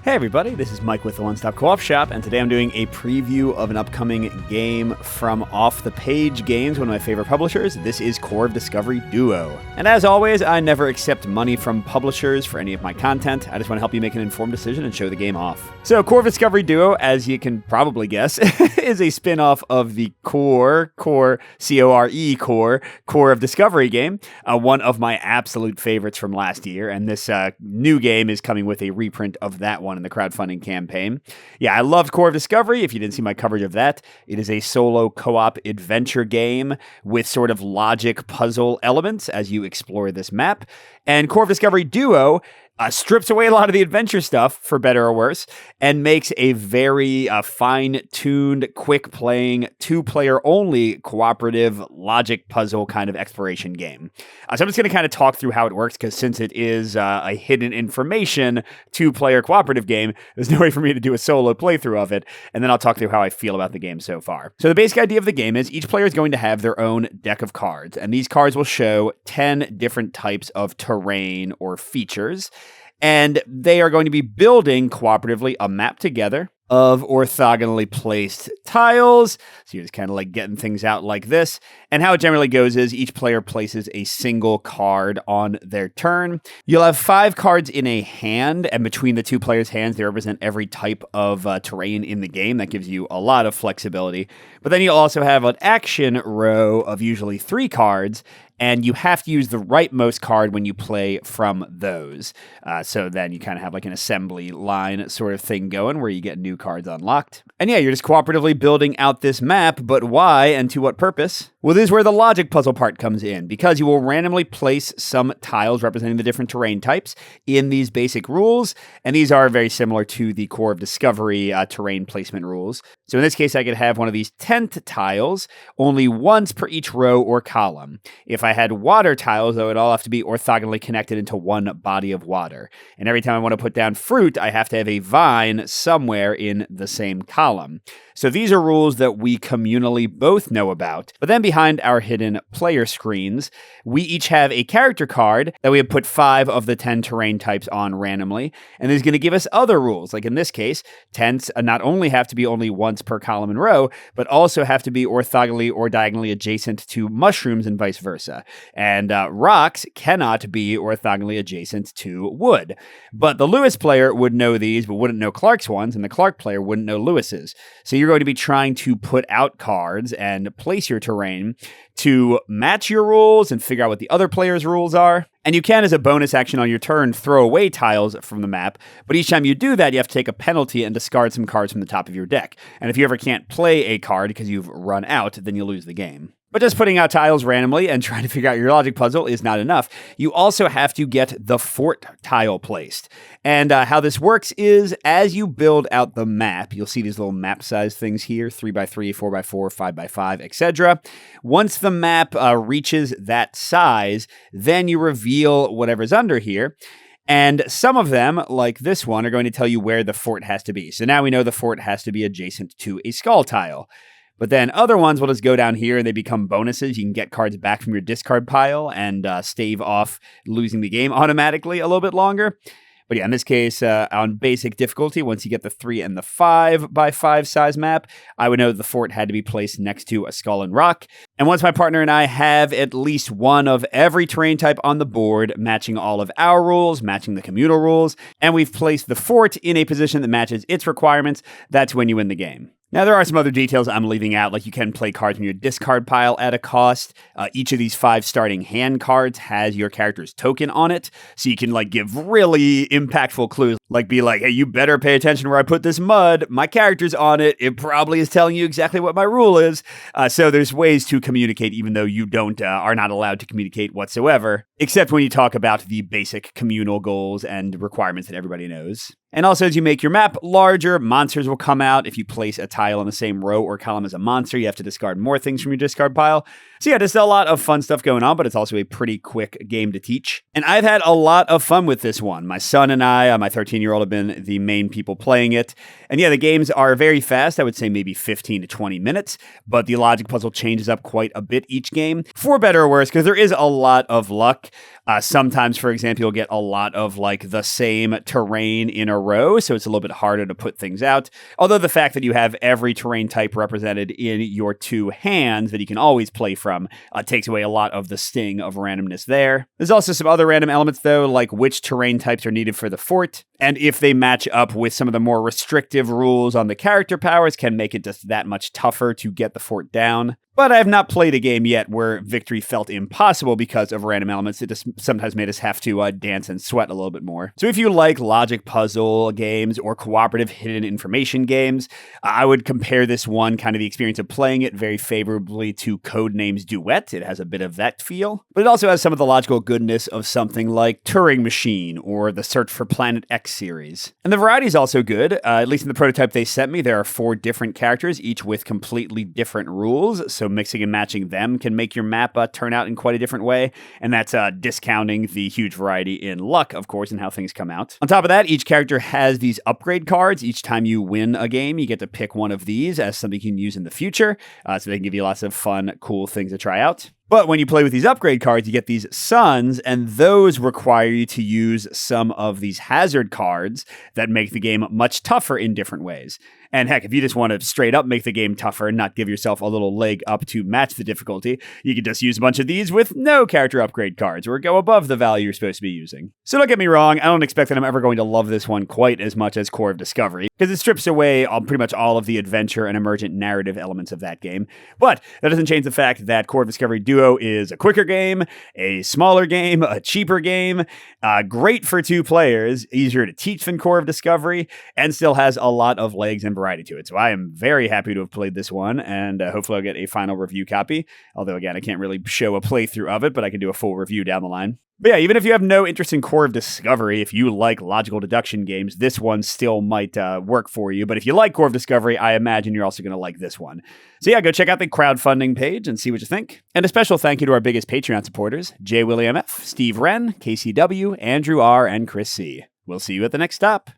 Hey everybody, this is Mike with the One Stop Co-op Shop, and today I'm doing a preview of an upcoming game from Off the Page Games, one of my favorite publishers. This is Core of Discovery Duo. And as always, I never accept money from publishers for any of my content. I just want to help you make an informed decision and show the game off. So Core of Discovery Duo, as you can probably guess, is a spin-off of the Core, C-O-R-E, Core of Discovery game, one of my absolute favorites from last year, and this new game is coming with a reprint of that one in the crowdfunding campaign. Yeah, I loved Core of Discovery. If you didn't see my coverage of that, it is a solo co-op adventure game with sort of logic puzzle elements as you explore this map. And Core of Discovery Duo strips away a lot of the adventure stuff, for better or worse, and makes a very fine-tuned, quick-playing, two-player-only cooperative logic puzzle kind of exploration game. So I'm just going to kind of talk through how it works, because since it is a hidden information two-player cooperative game, there's no way for me to do a solo playthrough of it, and then I'll talk through how I feel about the game so far. So the basic idea of the game is each player is going to have their own deck of cards, and these cards will show 10 different types of terrain or features. And they are going to be building cooperatively a map together of orthogonally placed tiles. So you're just kind of like getting things out like this. And how it generally goes is each player places a single card on their turn. You'll have 5 cards in a hand, and between the two players' hands, they represent every type of terrain in the game. That gives you a lot of flexibility. But then you'll also have an action row of usually 3 cards, and you have to use the rightmost card when you play from those. So then you kind of have like an assembly line sort of thing going where you get new cards unlocked. And yeah, you're just cooperatively building out this map, but why and to what purpose? Well, this is where the logic puzzle part comes in, because you will randomly place some tiles representing the different terrain types in these basic rules, and these are very similar to the Core of Discovery terrain placement rules. So in this case, I could have one of these tent tiles only once per each row or column. If I had water tiles, though, it all have to be orthogonally connected into one body of water. And every time I want to put down fruit, I have to have a vine somewhere in the same column. So these are rules that we communally both know about. But then behind our hidden player screens, we each have a character card that we have put 5 of the 10 terrain types on randomly. And it's going to give us other rules. Like in this case, tents not only have to be only once per column and row, but also have to be orthogonally or diagonally adjacent to mushrooms and vice versa. And rocks cannot be orthogonally adjacent to wood. But the Lewis player would know these, but wouldn't know Clark's ones, and the Clark player wouldn't know Lewis's. So you're going to be trying to put out cards and place your terrain to match your rules and figure out what the other player's rules are. And you can, as a bonus action on your turn, throw away tiles from the map, but each time you do that, you have to take a penalty and discard some cards from the top of your deck. And if you ever can't play a card because you've run out, then you lose the game. But just putting out tiles randomly and trying to figure out your logic puzzle is not enough. You also have to get the fort tile placed. And how this works is, as you build out the map, you'll see these little map size things here, 3x3, 4x4, 5x5, etc. Once the map reaches that size, then you reveal whatever's under here. And some of them, like this one, are going to tell you where the fort has to be. So now we know the fort has to be adjacent to a skull tile. But then other ones will just go down here and they become bonuses. You can get cards back from your discard pile and stave off losing the game automatically a little bit longer. But yeah, in this case, on basic difficulty, once you get the 3 and the 5x5 size map, I would know that the fort had to be placed next to a skull and rock. And once my partner and I have at least one of every terrain type on the board, matching all of our rules, matching the communal rules, and we've placed the fort in a position that matches its requirements, that's when you win the game. Now, there are some other details I'm leaving out, like you can play cards from your discard pile at a cost. Each of these 5 starting hand cards has your character's token on it, so you can like give really impactful clues, like be like, hey, you better pay attention where I put this mud. My character's on it. It probably is telling you exactly what my rule is. So there's ways to communicate, even though you are not allowed to communicate whatsoever, except when you talk about the basic communal goals and requirements that everybody knows. And also, as you make your map larger, monsters will come out. If you place a tile in the same row or column as a monster, you have to discard more things from your discard pile. So yeah, there's a lot of fun stuff going on, but it's also a pretty quick game to teach. And I've had a lot of fun with this one. My son and I, my 13-year-old, have been the main people playing it. And yeah, the games are very fast. I would say maybe 15 to 20 minutes, but the logic puzzle changes up quite a bit each game, for better or worse, because there is a lot of luck. Sometimes, for example, you'll get a lot of like the same terrain in a row, so it's a little bit harder to put things out. Although the fact that you have every terrain type represented in your 2 hands that you can always play from takes away a lot of the sting of randomness there. There's also some other random elements, though, like which terrain types are needed for the fort, and if they match up with some of the more restrictive rules on the character powers, can make it just that much tougher to get the fort down. But I have not played a game yet where victory felt impossible because of random elements. It just sometimes made us have to dance and sweat a little bit more. So if you like logic puzzle games or cooperative hidden information games, I would compare this one, kind of the experience of playing it, very favorably to Codenames Duet. It has a bit of that feel, but it also has some of the logical goodness of something like Turing Machine or the Search for Planet X series. And the variety is also good. At least in the prototype they sent me, there are 4 different characters, each with completely different rules. So mixing and matching them can make your map turn out in quite a different way. And that's discounting the huge variety in luck, of course, and how things come out. On top of that, each character has these upgrade cards. Each time you win a game, you get to pick one of these as something you can use in the future. So they can give you lots of fun, cool things to try out. But when you play with these upgrade cards, you get these suns, and those require you to use some of these hazard cards that make the game much tougher in different ways. And heck, if you just want to straight up make the game tougher and not give yourself a little leg up to match the difficulty, you can just use a bunch of these with no character upgrade cards or go above the value you're supposed to be using. So don't get me wrong, I don't expect that I'm ever going to love this one quite as much as Core of Discovery, because it strips away pretty much all of the adventure and emergent narrative elements of that game. But that doesn't change the fact that Core of Discovery Duo is a quicker game, a smaller game, a cheaper game, great for 2 players, easier to teach than Core of Discovery, and still has a lot of legs and variety to it. So I am very happy to have played this one, and hopefully I'll get a final review copy. Although, again, I can't really show a playthrough of it, but I can do a full review down the line. But yeah, even if you have no interest in Core of Discovery, if you like logical deduction games, this one still might work for you. But if you like Core of Discovery, I imagine you're also going to like this one. So yeah, go check out the crowdfunding page and see what you think. And a special thank you to our biggest Patreon supporters, J. William F., Steve Wren, KCW, Andrew R., and Chris C. We'll see you at the next stop.